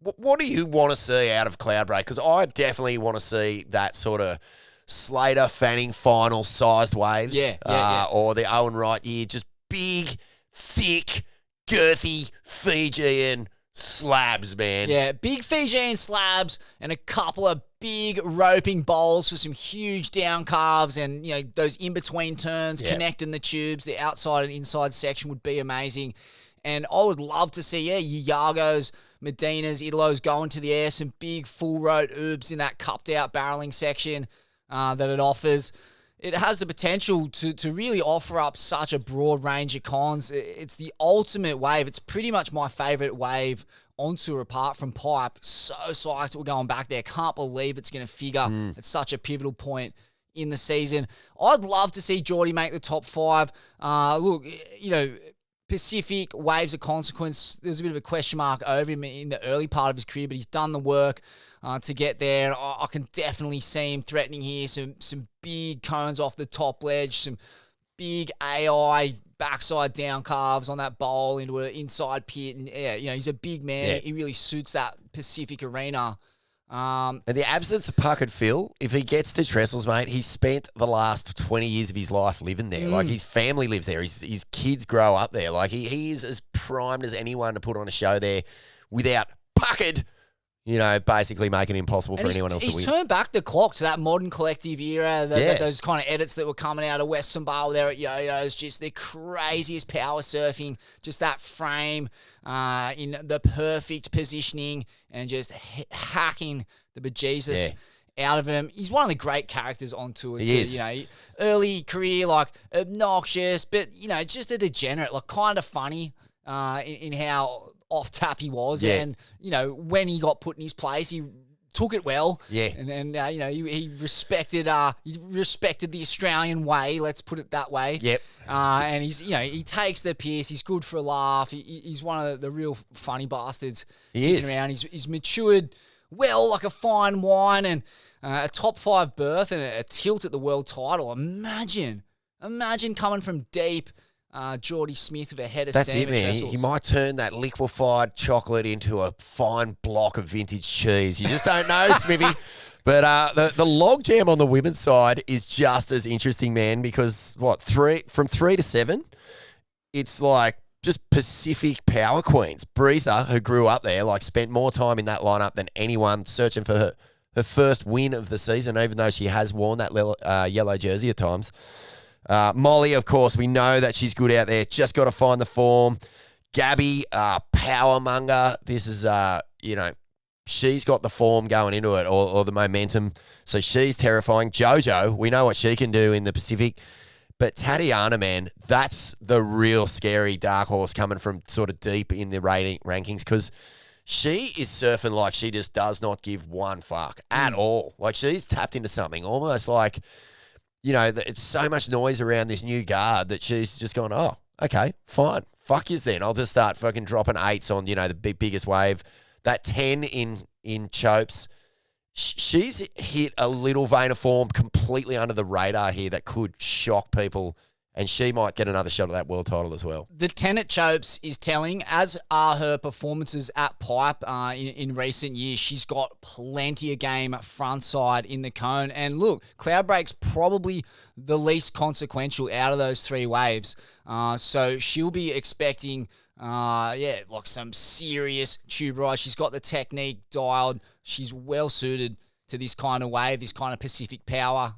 what do you want to see out of Cloudbreak? Because I definitely want to see that sort of Slater Fanning final sized waves. Or the Owen Wright year, just big, thick, girthy Fijian slabs, man. Yeah, big Fijian slabs and a couple of big roping bowls for some huge down calves, and those in-between turns connecting the tubes, the outside and inside section would be amazing. And I would love to see, Yagos, Medinas, Italos going to the air, some big full road oobs in that cupped out barreling section that it offers. It has the potential to really offer up such a broad range of cons. It's the ultimate wave. It's pretty much my favourite wave on tour apart from Pipe. So psyched that we're going back there. Can't believe it's going to figure at such a pivotal point in the season. I'd love to see Geordie make the top 5. Pacific waves of consequence. There's a bit of a question mark over him in the early part of his career, but he's done the work to get there. I can definitely see him threatening here. Some big cones off the top ledge, some big AI backside down calves on that bowl into an inside pit. And he's a big man. Yeah. He really suits that Pacific arena. And the absence of Puck and Phil, if he gets to Trestles, mate, he's spent the last 20 years of his life living there. Like, his family lives there. His kids grow up there. Like, he is as primed as anyone to put on a show there without Pucked, basically making it impossible for anyone else to win. He's turned back the clock to that modern collective era, those kind of edits that were coming out of Western Bar there at Yo-Yo's, just the craziest power surfing, just that frame in the perfect positioning and just hacking the bejesus out of him. He's one of the great characters on tour. He is. Early career, like obnoxious, but, just a degenerate, like kind of funny in how off tap he was, and when he got put in his place, he took it well. Yeah, and then he respected the Australian way. Let's put it that way. Yep. And he's he takes the piss. He's good for a laugh. He's one of the real funny bastards. He is. Around. He's matured well, like a fine wine, and a top 5 berth and a tilt at the world title. Imagine coming from deep. Geordie Smith with a head of steam. That's it, man. He might turn that liquefied chocolate into a fine block of vintage cheese. You just don't know, Smithy. But the logjam on the women's side is just as interesting, man, because from 3 to 7, it's like just Pacific power queens. Breezer, who grew up there, spent more time in that lineup than anyone, searching for her first win of the season, even though she has worn that yellow jersey at times. Molly, of course, we know that she's good out there. Just got to find the form. Gabby, power monger. This is, she's got the form going into it or the momentum. So she's terrifying. JoJo, we know what she can do in the Pacific. But Tatiana, man, that's the real scary dark horse coming from sort of deep in the rankings because she is surfing like she just does not give one fuck at all. Like she's tapped into something almost like... it's so much noise around this new guard that she's just gone, oh, okay, fine. Fuck yous then. I'll just start fucking dropping 8s on, the biggest wave. That 10 in Chopes. She's hit a little vein of form completely under the radar here that could shock people, and she might get another shot at that world title as well. The 10 at Chopes is telling, as are her performances at Pipe in recent years. She's got plenty of game front side in the cone. And look, Cloudbreak's probably the least consequential out of those 3 waves. So she'll be expecting, some serious tube rise. She's got the technique dialed. She's well suited to this kind of wave, this kind of Pacific power,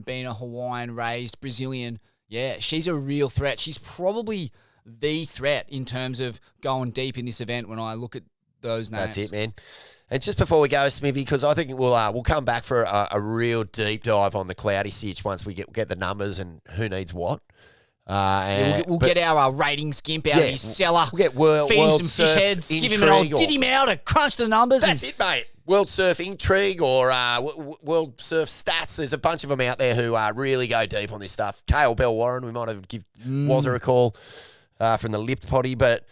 being a Hawaiian-raised Brazilian. Yeah, she's a real threat. She's probably the threat in terms of going deep in this event when I look at those names. That's it, man. And just before we go, Smithy, because I think we'll come back for a real deep dive on the Cloudy Sitch once we get the numbers and who needs what. We'll get our rating skimp out of his cellar. We'll get world some surf fish heads, intrigue, give him an old diddy out to crunch the numbers. That's it, mate. World Surf Intrigue or World Surf Stats. There's a bunch of them out there who really go deep on this stuff. Kale Bell Warren, we might have give Wazza a call from the Lipped Potty. But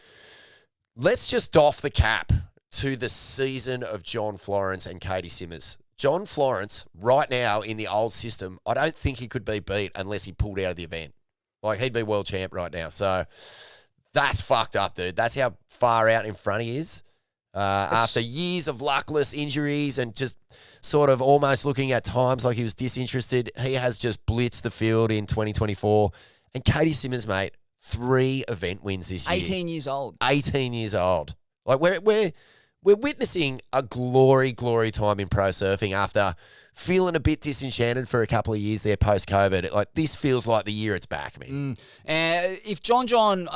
let's just doff the cap to the season of John Florence and Caity Simmers. John Florence, right now in the old system, I don't think he could be beat unless he pulled out of the event. Like, he'd be world champ right now. So that's fucked up, dude. That's how far out in front he is. After years of luckless injuries and just sort of almost looking at times like he was disinterested, he has just blitzed the field in 2024. And Caity Simmers, mate, 3 event wins this year. 18 years old. 18 years old. Like we're witnessing a glory time in pro surfing after feeling a bit disenchanted for a couple of years there post-COVID. Like, this feels like the year it's back, man. If John,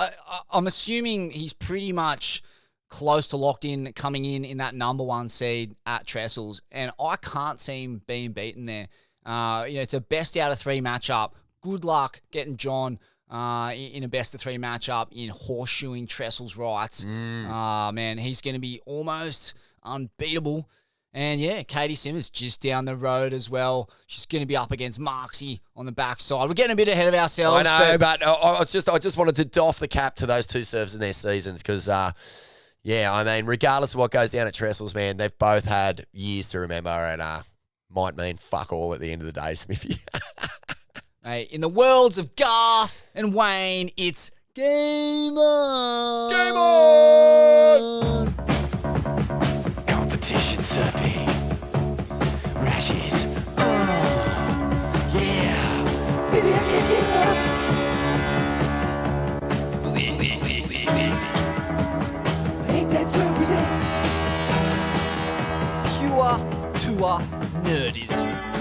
I'm assuming he's pretty much close to locked in, coming in that number 1 seed at Trestles, and I can't see him being beaten there. It's a best out of 3 matchup. Good luck getting John in a best of 3 matchup in horseshoeing Trestles rights. Man, he's going to be almost unbeatable. And yeah, Caity Simmers just down the road as well. She's going to be up against Marksy on the backside. We're getting a bit ahead of ourselves. I know, but I just wanted to doff the cap to those 2 surfs in their seasons because regardless of what goes down at Trestles, man, they've both had years to remember and might mean fuck all at the end of the day, Smithy. Hey, in the worlds of Garth and Wayne, it's game on! Game on! Competition surfing. Rashes. Yeah. Baby, I can't get enough. Blitz. Ain't that so presents pure nerdism.